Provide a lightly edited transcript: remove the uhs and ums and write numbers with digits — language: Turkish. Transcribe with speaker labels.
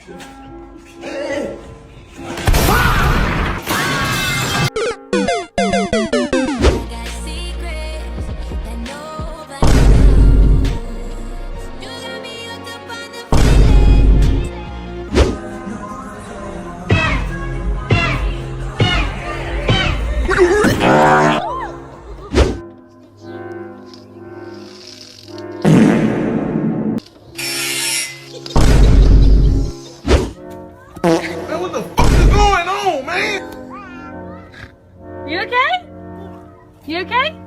Speaker 1: Man, what the fuck is going on, man?
Speaker 2: You okay? You okay?